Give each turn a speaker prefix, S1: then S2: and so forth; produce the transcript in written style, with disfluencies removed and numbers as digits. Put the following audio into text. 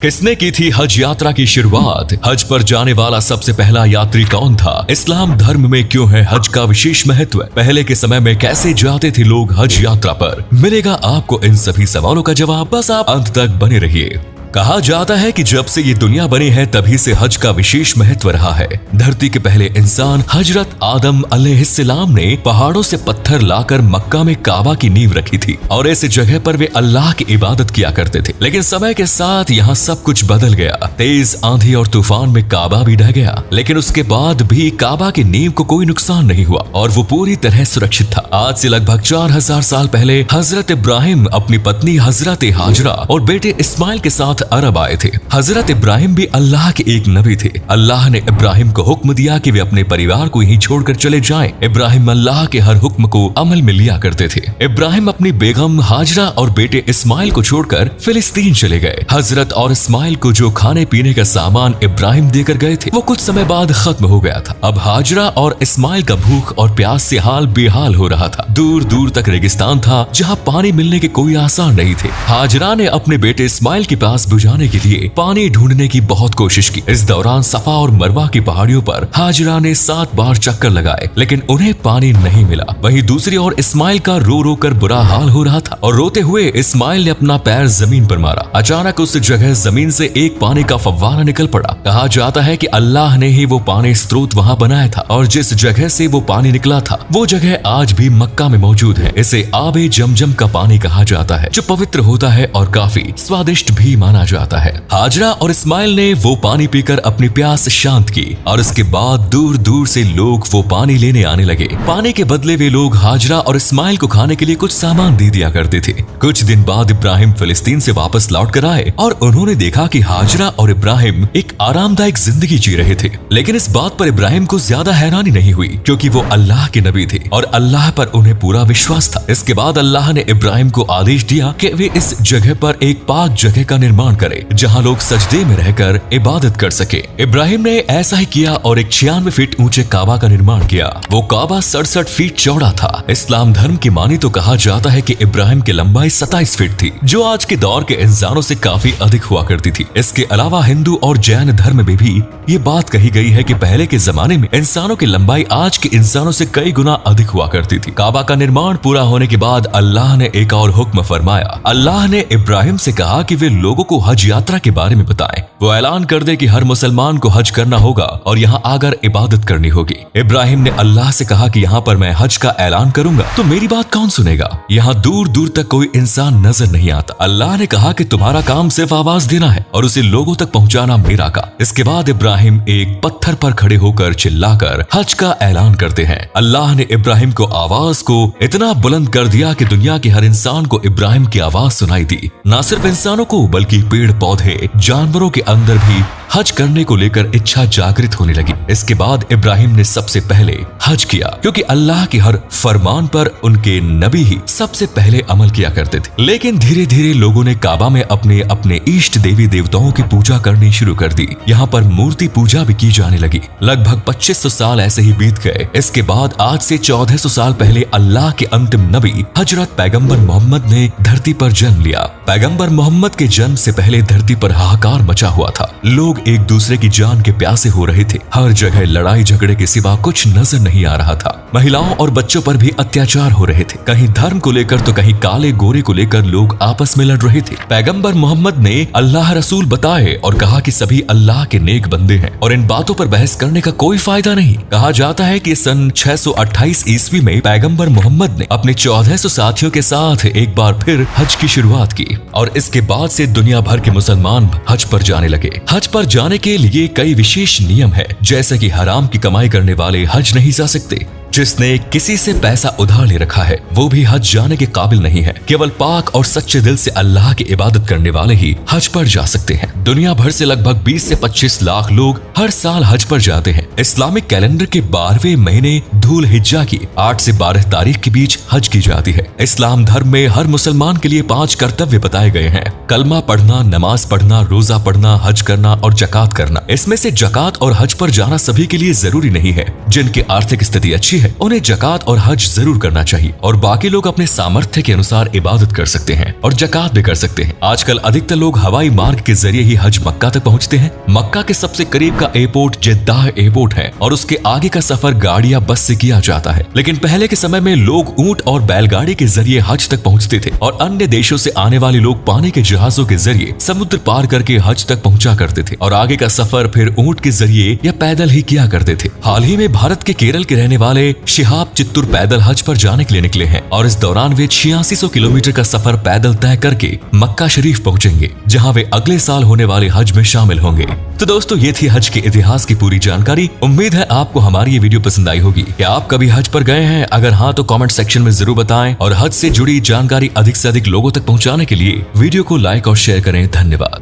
S1: किसने की थी हज यात्रा की शुरुआत? हज पर जाने वाला सबसे पहला यात्री कौन था? इस्लाम धर्म में क्यों है हज का विशेष महत्व? पहले के समय में कैसे जाते थे लोग हज यात्रा पर? मिलेगा आपको इन सभी सवालों का जवाब, बस आप अंत तक बने रहिए। कहा जाता है कि जब से ये दुनिया बनी है तभी से हज का विशेष महत्व रहा है। धरती के पहले इंसान हजरत आदम अलैहिस्सलाम ने पहाड़ों से पत्थर लाकर मक्का में काबा की नींव रखी थी और इस जगह पर वे अल्लाह की इबादत किया करते थे। लेकिन समय के साथ यहाँ सब कुछ बदल गया। तेज आंधी और तूफान में काबा भी ढह गया, लेकिन उसके बाद भी काबा की नींव को कोई नुकसान नहीं हुआ और वो पूरी तरह सुरक्षित था। आज से लगभग 4000 साल पहले हजरत इब्राहिम अपनी पत्नी हजरत हाजरा और बेटे इस्माइल के साथ अरब आए थे। हजरत इब्राहिम भी अल्लाह के एक नबी थे। अल्लाह ने इब्राहिम को हुक्म दिया कि वे अपने परिवार को यहीं छोड़कर चले जाएं। इब्राहिम अल्लाह के हर हुक्म को अमल में लिया करते थे। इब्राहिम अपनी बेगम हाजरा और बेटे इस्माइल को छोड़कर फिलिस्तीन चले गए। हजरत और इस्माइल को जो खाने पीने का सामान इब्राहिम देकर गए थे वो कुछ समय बाद खत्म हो गया था। अब हाजरा और इस्माइल का भूख और प्यास से हाल बेहाल हो रहा था। दूर दूर तक रेगिस्तान था जहाँ पानी मिलने के कोई आसार नहीं थे। हाजरा ने अपने बेटे इस्माइल के पास बुझाने के लिए पानी ढूंढने की बहुत कोशिश की। इस दौरान सफा और मरवा की पहाड़ियों पर हाजरा ने 7 बार चक्कर लगाए, लेकिन उन्हें पानी नहीं मिला। वहीं दूसरी ओर इस्माइल का रो रो कर बुरा हाल हो रहा था और रोते हुए इस्माइल ने अपना पैर जमीन पर मारा। अचानक उस जगह जमीन से एक पानी का फव्वारा निकल पड़ा। कहा जाता है कि अल्लाह ने ही वो पानी स्रोत वहाँ बनाया था और जिस जगह से वो पानी निकला था वो जगह आज भी मक्का में मौजूद है। इसे आबे जमजम का पानी कहा जाता है, जो पवित्र होता है और काफी स्वादिष्ट भी माना जाता है। हाजरा और इस्माइल ने वो पानी पीकर अपनी प्यास शांत की और उसके बाद दूर दूर से लोग वो पानी लेने आने लगे। पानी के बदले वे लोग हाजरा और इस्माइल को खाने के लिए कुछ सामान दे दिया करते थे। कुछ दिन बाद इब्राहिम फिलिस्तीन से वापस लौट कर आए और उन्होंने देखा कि हाजरा और इब्राहिम एक आरामदायक जिंदगी जी रहे थे। लेकिन इस बात पर इब्राहिम को ज्यादा हैरानी नहीं हुई, क्योंकि वो अल्लाह के नबी थे और अल्लाह पर उन्हें पूरा विश्वास था। इसके बाद अल्लाह ने इब्राहिम को आदेश दिया कि वे इस जगह पर एक पाक जगह का निर्माण करें जहाँ लोग सजदे में रहकर इबादत कर सके। इब्राहिम ने ऐसा ही किया और एक 96 फीट ऊंचे काबा का निर्माण किया। वो काबा 67 फीट चौड़ा था। इस्लाम धर्म की मानी तो कहा जाता है कि इब्राहिम की लंबाई 27 फीट थी, जो आज के दौर के इंसानों से काफी अधिक हुआ करती थी। इसके अलावा हिंदू और जैन धर्म में भी ये बात कही गई है कि पहले के जमाने में इंसानों की लंबाई आज के इंसानों से कई गुना अधिक हुआ करती थी। काबा का निर्माण पूरा होने के बाद अल्लाह ने एक और हुक्म फरमाया। अल्लाह ने इब्राहिम से कहा कि वे लोगों को हज यात्रा के बारे में बताएं। वो ऐलान कर दे कि हर मुसलमान को हज करना होगा और यहाँ आकर इबादत करनी होगी। इब्राहिम ने अल्लाह से कहा कि यहाँ पर मैं हज का ऐलान करूंगा तो मेरी बात कौन सुनेगा? यहाँ दूर दूर तक कोई इंसान नजर नहीं आता। अल्लाह ने कहा कि तुम्हारा काम सिर्फ आवाज देना है और उसे लोगों तक पहुँचाना मेरा काम। इसके बाद इब्राहिम एक पत्थर पर खड़े होकर चिल्लाकर हज का ऐलान करते हैं। अल्लाह ने इब्राहिम को आवाज को इतना बुलंद कर दिया कि दुनिया के हर इंसान को इब्राहिम की आवाज सुनाई दी। न सिर्फ इंसानों को बल्कि पेड़ पौधे जानवरों के अंदर भी हज करने को लेकर इच्छा जागृत होने लगी। इसके बाद इब्राहिम ने सबसे पहले हज किया, क्योंकि अल्लाह के हर फरमान पर उनके नबी ही सबसे पहले अमल किया करते थे। लेकिन धीरे धीरे लोगों ने काबा में अपने अपने इष्ट देवी देवताओं की पूजा करनी शुरू कर दी। यहाँ पर मूर्ति पूजा भी की जाने लगी। लगभग 2500 साल ऐसे ही बीत गए। इसके बाद आज से 1400 साल पहले अल्लाह के अंतिम नबी हजरत पैगम्बर मोहम्मद ने धरती पर जन्म लिया। पैगम्बर मोहम्मद के जन्म से पहले धरती पर हाहाकार मचा हुआ था। लोग एक दूसरे की जान के प्यासे हो रहे थे। हर जगह लड़ाई झगड़े के सिवा कुछ नजर नहीं आ रहा था। महिलाओं और बच्चों पर भी अत्याचार हो रहे थे। कहीं धर्म को लेकर तो कहीं काले गोरे को लेकर लोग आपस में लड़ रहे थे। पैगंबर मोहम्मद ने अल्लाह रसूल बताए और कहा कि सभी अल्लाह के नेक बंदे हैं और इन बातों पर बहस करने का कोई फायदा नहीं। कहा जाता है कि सन 628 ईस्वी में पैगंबर मोहम्मद ने अपने 1400 साथियों के साथ एक बार फिर हज की शुरुआत की और इसके बाद से दुनिया भर के मुसलमान हज पर जाने लगे। हज पर जाने के लिए कई विशेष नियम है, जैसे कि हराम की कमाई करने वाले हज नहीं जा सकते। जिसने किसी से पैसा उधार ले रखा है वो भी हज जाने के काबिल नहीं है। केवल पाक और सच्चे दिल से अल्लाह की इबादत करने वाले ही हज पर जा सकते हैं। दुनिया भर से लगभग 20 से 25 लाख लोग हर साल हज पर जाते हैं। इस्लामिक कैलेंडर के 12वें महीने धूल हिज्जा की 8 से 12 तारीख के बीच हज की जाती है। इस्लाम धर्म में हर मुसलमान के लिए 5 कर्तव्य बताए गए हैं। कलमा पढ़ना, नमाज पढ़ना, रोजा पढ़ना, हज करना और जकात करना। इसमें से जकात और हज पर जाना सभी के लिए जरूरी नहीं है। जिनकी आर्थिक स्थिति अच्छी अच्छी है, उन्हें जकात और हज जरूर करना चाहिए और बाकी लोग अपने सामर्थ्य के अनुसार इबादत कर सकते हैं और जकात भी कर सकते हैं। आजकल अधिकतर लोग हवाई मार्ग के जरिए ही हज मक्का तक पहुंचते हैं। मक्का के सबसे करीब का एयरपोर्ट जेद्दाह एयरपोर्ट है और उसके आगे का सफर गाड़ी या बस से किया जाता है। लेकिन पहले के समय में लोग ऊंट और बैलगाड़ी के जरिए हज तक पहुंचते थे और अन्य देशों से आने वाले लोग पानी के जहाजों के जरिए समुद्र पार करके हज तक पहुंचा करते थे और आगे का सफर फिर ऊंट के जरिए या पैदल ही किया करते थे। हाल ही में भारत के केरल के रहने वाले शिहाब चित्तूर पैदल हज पर जाने के लिए निकले हैं और इस दौरान वे 8600 किलोमीटर का सफर पैदल तय करके मक्का शरीफ पहुंचेंगे, जहां वे अगले साल होने वाले हज में शामिल होंगे। तो दोस्तों, ये थी हज के इतिहास की पूरी जानकारी। उम्मीद है आपको हमारी ये वीडियो पसंद आई होगी। क्या आप कभी हज पर गए हैं? अगर हाँ तो कमेंट सेक्शन में जरूर बताएं और हज से जुड़ी जानकारी अधिक से अधिक लोगों तक पहुंचाने के लिए वीडियो को लाइक और शेयर करें। धन्यवाद।